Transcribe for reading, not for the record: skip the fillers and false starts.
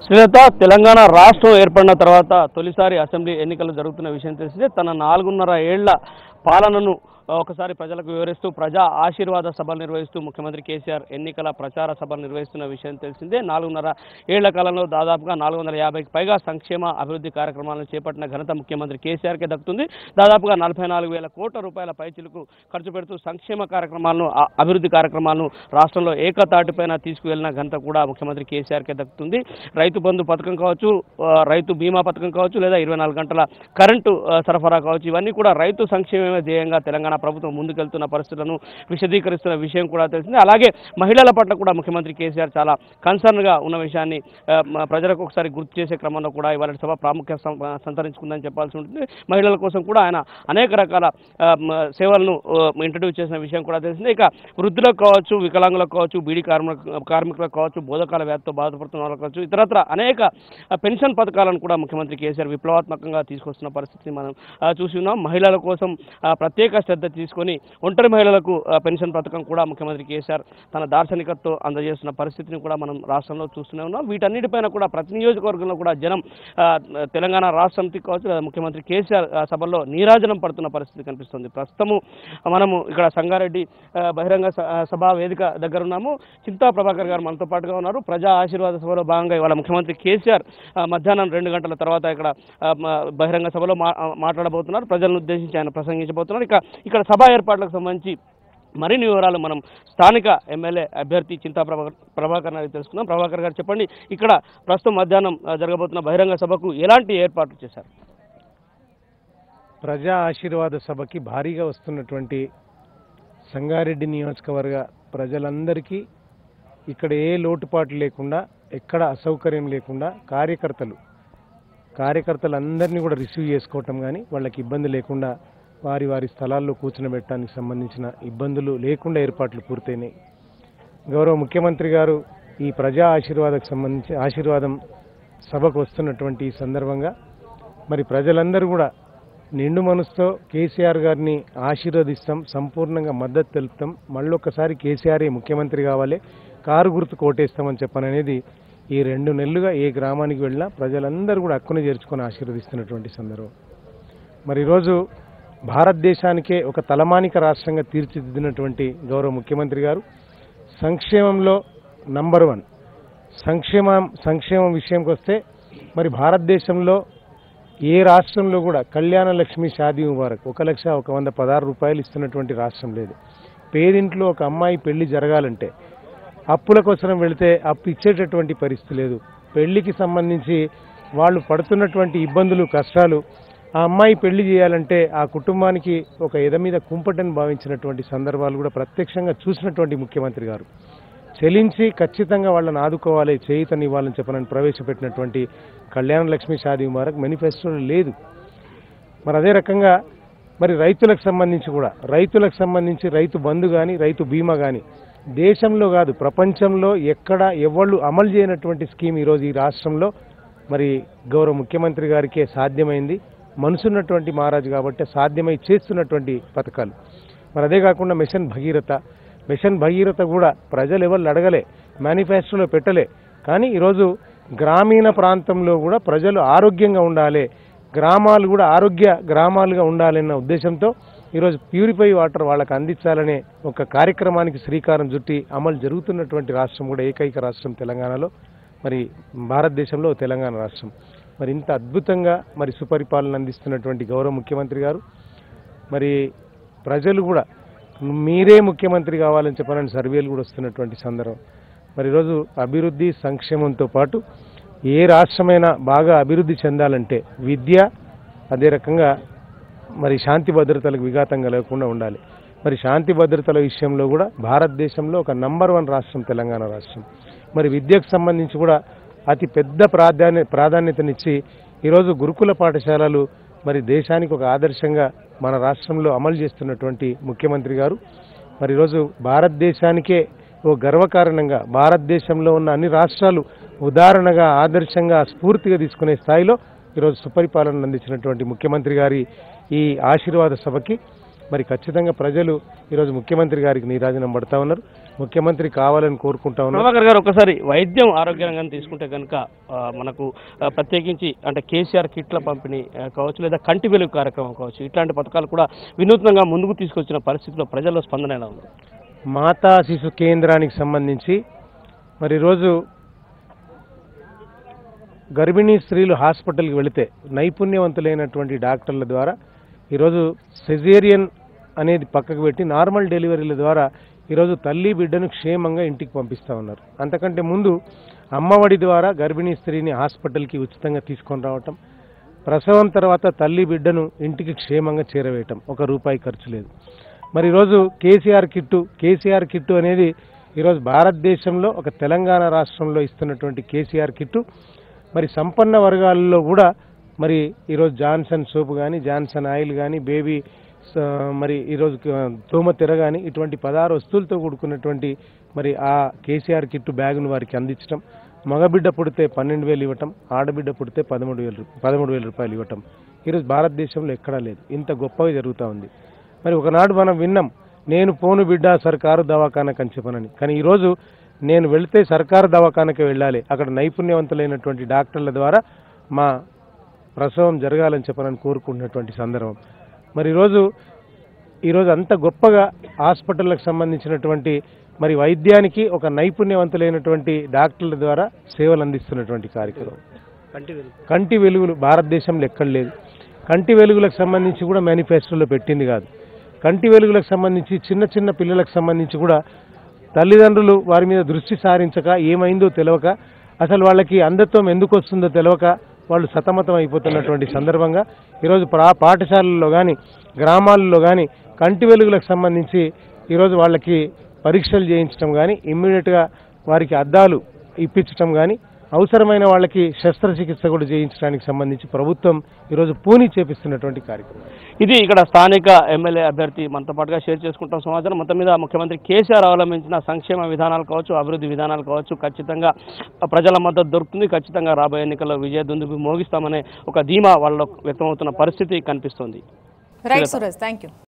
శ్రీలత, తెలంగాణ రాష్ట్రం ఏర్పడిన తర్వాత తొలిసారి అసెంబ్లీ ఎన్నికలు జరుగుతున్న విషయం తెలిసిందే. తన 4.5 ఏళ్ల పాలనను ఒకసారి ప్రజలకు వివరిస్తూ ప్రజా ఆశీర్వాద సభలు నిర్వహిస్తూ ముఖ్యమంత్రి కేసీఆర్ ఎన్నికల ప్రచార సభలు నిర్వహిస్తున్న విషయం తెలిసిందే. 4.5 ఏళ్ల కాలంలో దాదాపుగా 450కి పైగా సంక్షేమ అభివృద్ధి కార్యక్రమాలను చేపట్టిన ఘనత ముఖ్యమంత్రి కేసీఆర్కే దక్కుతుంది. దాదాపుగా 44,000 కోట్ల రూపాయల పైచిలకు ఖర్చు పెడుతూ సంక్షేమ కార్యక్రమాలను, అభివృద్ధి కార్యక్రమాలను రాష్ట్రంలో ఏకతాటిపైన తీసుకువెళ్లిన ఘనత కూడా ముఖ్యమంత్రి కేసీఆర్కే దక్కుతుంది. రైతు బంధు పథకం కావచ్చు, రైతు బీమా పథకం కావచ్చు, లేదా 24 గంటల కరెంటు సరఫరా కావచ్చు, ఇవన్నీ కూడా రైతు సంక్షేమమే ధ్యేయంగా తెలంగాణ ప్రభుత్వం ముందుకెళ్తున్న పరిస్థితులను విశదీకరిస్తున్న విషయం కూడా తెలిసింది. అలాగే మహిళల పట్ల కూడా ముఖ్యమంత్రి కేసీఆర్ చాలా కన్సర్న్గా ఉన్న విషయాన్ని ప్రజలకు ఒకసారి గుర్తు చేసే క్రమంలో కూడా ఇవాళ సభ ప్రాముఖ్యత సంతరించుకుందని చెప్పాల్సి ఉంటుంది. మహిళల కోసం కూడా ఆయన అనేక రకాల సేవలను ఇంట్రడ్యూస్ చేసిన విషయం కూడా తెలిసింది. ఇక వృద్ధులకు కావచ్చు, వికలాంగులకు కావచ్చు, బీడీ కార్మికులకు కావచ్చు, బోధకాల వ్యాధితో బాధపడుతున్న వాళ్ళకు కావచ్చు, ఇతరత్ర అనేక పెన్షన్ పథకాలను కూడా ముఖ్యమంత్రి కేసీఆర్ విప్లవాత్మకంగా తీసుకొస్తున్న పరిస్థితిని మనం చూసి ఉన్నాం. మహిళల కోసం ప్రత్యేక శ్రద్ధ తీసుకొని ఒంటరి మహిళలకు పెన్షన్ పథకం కూడా ముఖ్యమంత్రి కేసీఆర్ తన దార్శనికతతో అందజేస్తున్న పరిస్థితిని కూడా మనం రాష్ట్రంలో చూస్తూనే ఉన్నాం. వీటన్నిటిపైన కూడా ప్రతి నియోజకవర్గంలో కూడా జనం తెలంగాణ రాష్ట్ర సమితికి కావచ్చు, లేదా ముఖ్యమంత్రి కేసీఆర్ సభల్లో నీరాజనం పడుతున్న పరిస్థితి కనిపిస్తుంది. ప్రస్తుతము మనము ఇక్కడ సంగారెడ్డి బహిరంగ సభా వేదిక దగ్గర ఉన్నాము. చింతా ప్రభాకర్ గారు మనతో పాటుగా ఉన్నారు. ప్రజా ఆశీర్వాద సభలో భాగంగా ఇవాళ ముఖ్యమంత్రి కేసీఆర్ మధ్యాహ్నం 2 గంటల తర్వాత ఇక్కడ బహిరంగ సభలో మాట్లాడబోతున్నారు. ప్రజలను ఉద్దేశించి ఆయన ప్రసంగించబోతున్నారు. ఇక్కడ సభా ఏర్పాట్లకు సంబంధించి మరిన్ని వివరాలు మనం స్థానిక ఎమ్మెల్యే అభ్యర్థి చింతా ప్రభాకర్ గారికి తెలుసుకుందాం. ప్రభాకర్ గారు, చెప్పండి, ఇక్కడ ప్రస్తుతం మధ్యాహ్నం జరగబోతున్న బహిరంగ సభకు ఎలాంటి ఏర్పాట్లు చేశారు? ప్రజా ఆశీర్వాద సభకి భారీగా వస్తున్నటువంటి సంగారెడ్డి నియోజకవర్గ ప్రజలందరికీ ఇక్కడ ఏ లోటుపాటు లేకుండా, ఎక్కడ అసౌకర్యం లేకుండా కార్యకర్తలందరినీ కూడా రిసీవ్ చేసుకోవటం కానీ, వాళ్ళకి ఇబ్బంది లేకుండా వారి వారి స్థలాల్లో కూర్చునబెట్టడానికి సంబంధించిన ఇబ్బందులు లేకుండా ఏర్పాట్లు పూర్తయినాయి. గౌరవ ముఖ్యమంత్రి గారు ఈ ప్రజా ఆశీర్వాదకు సంబంధించి ఆశీర్వాదం సభకు వస్తున్నటువంటి ఈ సందర్భంగా మరి ప్రజలందరూ కూడా నిండు మనసుతో కేసీఆర్ గారిని ఆశీర్వదిస్తాం, సంపూర్ణంగా మద్దతు తెలుపుతాం, మళ్ళొక్కసారి కేసీఆర్ ముఖ్యమంత్రి కావాలి, కారు గుర్తు కోటేస్తామని చెప్పననేది ఈ 2 నెలలుగా ఏ గ్రామానికి వెళ్ళినా ప్రజలందరూ కూడా హక్కును చేర్చుకొని ఆశీర్వదిస్తున్నటువంటి సందర్భం. మరి ఈరోజు భారతదేశానికే ఒక తలమానిక రాష్ట్రంగా తీర్చిదిద్దినటువంటి గౌరవ ముఖ్యమంత్రి గారు సంక్షేమంలో నంబర్ 1. సంక్షేమం విషయంకి వస్తే మరి భారతదేశంలో ఏ రాష్ట్రంలో కూడా కళ్యాణ లక్ష్మి షాదీ ముబారక్ 1,116 రూపాయలు ఇస్తున్నటువంటి రాష్ట్రం లేదు. పేదింట్లో ఒక అమ్మాయి పెళ్లి జరగాలంటే అప్పుల కోసం వెళితే అప్పు ఇచ్చేటటువంటి పరిస్థితి లేదు. పెళ్లికి సంబంధించి వాళ్ళు పడుతున్నటువంటి ఇబ్బందులు, కష్టాలు, ఆ అమ్మాయి పెళ్లి చేయాలంటే ఆ కుటుంబానికి ఒక ఎద మీద కుంపటని భావించినటువంటి సందర్భాలు కూడా ప్రత్యక్షంగా చూసినటువంటి ముఖ్యమంత్రి గారు చెలించి ఖచ్చితంగా వాళ్ళని ఆదుకోవాలి, చేయుతనివ్వాలని చెప్పనని ప్రవేశపెట్టినటువంటి కళ్యాణ లక్ష్మి షాదీ ముబారక్ మేనిఫెస్టోలో లేదు. మరి అదే రకంగా మరి రైతులకు సంబంధించి రైతు బంధు కానీ, రైతు బీమా కానీ దేశంలో కాదు ప్రపంచంలో ఎక్కడ ఎవళ్ళు అమలు చేయనటువంటి స్కీమ్ ఈరోజు ఈ రాష్ట్రంలో మరి గౌరవ ముఖ్యమంత్రి గారికే సాధ్యమైంది. మనసున్నటువంటి మహారాజు కాబట్టి సాధ్యమై చేస్తున్నటువంటి పథకాలు. మరి అదే కాకుండా మిషన్ భగీరథ కూడా ప్రజలు ఎవరు అడగలే, మేనిఫెస్టోలో పెట్టలే. కానీ ఈరోజు గ్రామీణ ప్రాంతంలో కూడా ప్రజలు ఆరోగ్యంగా ఉండాలి, గ్రామాలు కూడా ఆరోగ్య గ్రామాలుగా ఉండాలన్న ఉద్దేశంతో ఈరోజు ప్యూరిఫై వాటర్ వాళ్ళకి అందించాలనే ఒక కార్యక్రమానికి శ్రీకారం చుట్టి అమలు జరుగుతున్నటువంటి రాష్ట్రం కూడా ఏకైక రాష్ట్రం తెలంగాణలో, మరి భారతదేశంలో తెలంగాణ రాష్ట్రం. మరి ఇంత అద్భుతంగా మరి సుపరిపాలన అందిస్తున్నటువంటి గౌరవ ముఖ్యమంత్రి గారు మరి ప్రజలు కూడా మీరే ముఖ్యమంత్రి కావాలని చెప్పనని సర్వేలు కూడా వస్తున్నటువంటి సందర్భం. మరి ఈరోజు అభివృద్ధి సంక్షేమంతో పాటు ఏ రాష్ట్రమైనా బాగా అభివృద్ధి చెందాలంటే విద్య, అదే రకంగా మరి శాంతి భద్రతలకు విఘాతం కలగకుండా ఉండాలి. మరి శాంతి భద్రతల విషయంలో కూడా భారతదేశంలో ఒక నంబర్ 1 రాష్ట్రం తెలంగాణ రాష్ట్రం. మరి విద్యకు సంబంధించి కూడా అతి పెద్ద ప్రాధాన్యతనిచ్చి ఈరోజు గురుకుల పాఠశాలలు మరి దేశానికి ఒక ఆదర్శంగా మన రాష్ట్రంలో అమలు చేస్తున్నటువంటి ముఖ్యమంత్రి గారు మరి ఈరోజు భారతదేశానికే ఓ గర్వకారణంగా భారతదేశంలో ఉన్న అన్ని రాష్ట్రాలు ఉదాహరణగా, ఆదర్శంగా, స్ఫూర్తిగా తీసుకునే స్థాయిలో ఈరోజు సుపరిపాలన అందించినటువంటి ముఖ్యమంత్రి గారి ఈ ఆశీర్వాద సభకి మరి ఖచ్చితంగా ప్రజలు ఈరోజు ముఖ్యమంత్రి గారికి నీరాజనం పడతా ఉన్నారు. ముఖ్యమంత్రి కావాలని కోరుకుంటా ఉన్నాం. ప్రభాకర్ గారు, ఒకసారి వైద్యం ఆరోగ్య రంగాన్ని తీసుకుంటే కనుక మనకు ప్రత్యేకించి అంటే కేసీఆర్ కిట్ల పంపిణీ కావచ్చు, లేదా కంటి వెలుగు కార్యక్రమం కావచ్చు, ఇట్లాంటి పథకాలు కూడా వినూత్నంగా ముందుకు తీసుకొచ్చిన పరిస్థితిలో ప్రజల్లో స్పందన ఎలా ఉంది? మాతా శిశు కేంద్రానికి సంబంధించి మరి ఈరోజు గర్భిణీ స్త్రీలు హాస్పిటల్కి వెళితే నైపుణ్యవంతులైనటువంటి డాక్టర్ల ద్వారా ఈరోజు సెజేరియన్ అనేది పక్కకు పెట్టి నార్మల్ డెలివరీల ద్వారా ఈరోజు తల్లి బిడ్డను క్షేమంగా ఇంటికి పంపిస్తూ ఉన్నారు. అంతకంటే ముందు అమ్మఒడి ద్వారా గర్భిణీ స్త్రీని హాస్పిటల్కి ఉచితంగా తీసుకొని రావటం, ప్రసవం తర్వాత తల్లి బిడ్డను ఇంటికి క్షేమంగా చేరవేయటం, ₹1 ఖర్చు లేదు. మరి ఈరోజు కేసీఆర్ కిట్టు అనేది ఈరోజు భారతదేశంలో ఒక తెలంగాణ రాష్ట్రంలో ఇస్తున్నటువంటి కేసీఆర్ కిట్టు మరి సంపన్న వర్గాల్లో కూడా మరి ఈరోజు జాన్సన్ సోప్ కానీ, జాన్సన్ ఆయిల్ కానీ, బేబీ మరి ఈరోజు తోమతెర కానీ ఇటువంటి 16 వస్తువులతో కూడుకున్నటువంటి మరి ఆ కేసీఆర్ కిట్టు బ్యాగును వారికి అందించడం, మగబిడ్డ పుడితే 12,000 ఇవ్వటం, ఆడబిడ్డ పుడితే 13,000 రూపాయలు ఇవ్వటం ఈరోజు భారతదేశంలో ఎక్కడా లేదు. ఇంత గొప్పగా జరుగుతూ ఉంది. మరి ఒకనాడు మనం విన్నాం, నేను పోను బిడ్డ సర్కారు దవాఖానకు అని చెప్పనని. కానీ ఈరోజు నేను వెళితే సర్కారు దవాఖానకి వెళ్ళాలి, అక్కడ నైపుణ్యవంతులైనటువంటి డాక్టర్ల ద్వారా మా ప్రసవం జరగాలని చెప్పనని కోరుకుంటున్నటువంటి సందర్భం. మరి ఈరోజు అంత గొప్పగా హాస్పిటళ్లకు సంబంధించినటువంటి మరి వైద్యానికి ఒక నైపుణ్యవంతులైనటువంటి డాక్టర్ల ద్వారా సేవలు అందిస్తున్నటువంటి కార్యక్రమం. కంటి వెలుగులు భారతదేశంలో ఎక్కడ లేదు. కంటి వెలుగులకు సంబంధించి కూడా మేనిఫెస్టోలో పెట్టింది కాదు. కంటి వెలుగులకు సంబంధించి చిన్న చిన్న పిల్లలకు సంబంధించి కూడా తల్లిదండ్రులు వారి మీద దృష్టి సారించక, ఏమైందో తెలియక, అసలు వాళ్ళకి అంధత్వం ఎందుకు వస్తుందో తెలియక వాళ్ళు సతమతం అయిపోతున్నటువంటి సందర్భంగా ఈరోజు పాఠశాలల్లో కానీ, గ్రామాల్లో కానీ కంటి వెలుగులకు సంబంధించి ఈరోజు వాళ్ళకి పరీక్షలు చేయించడం కానీ, ఇమ్మీడియట్గా వారికి అద్దాలు ఇప్పించడం కానీ, అవసరమైన వాళ్ళకి శస్త్రచికిత్స కూడా చేయించడానికి సంబంధించి ప్రభుత్వం ఈరోజు పూని చేపిస్తున్నటువంటి కార్యక్రమం. ఇది ఇక్కడ స్థానిక ఎమ్మెల్యే అభ్యర్థి మనతో పాటుగా షేర్ చేసుకుంటాం సమాచారం. మొత్తం మీద ముఖ్యమంత్రి కేసీఆర్ అవలంబించిన సంక్షేమ విధానాలు కావచ్చు, అభివృద్ధి విధానాలు కావచ్చు, ఖచ్చితంగా ప్రజల మద్దతు దొరుకుతుంది. ఖచ్చితంగా రాబోయే ఎన్నికల్లో విజయ దుందుబి మోగిస్తామనే ఒక ధీమా వాళ్ళలో వ్యక్తమవుతున్న పరిస్థితి కనిపిస్తుంది. Right Suresh, thank you.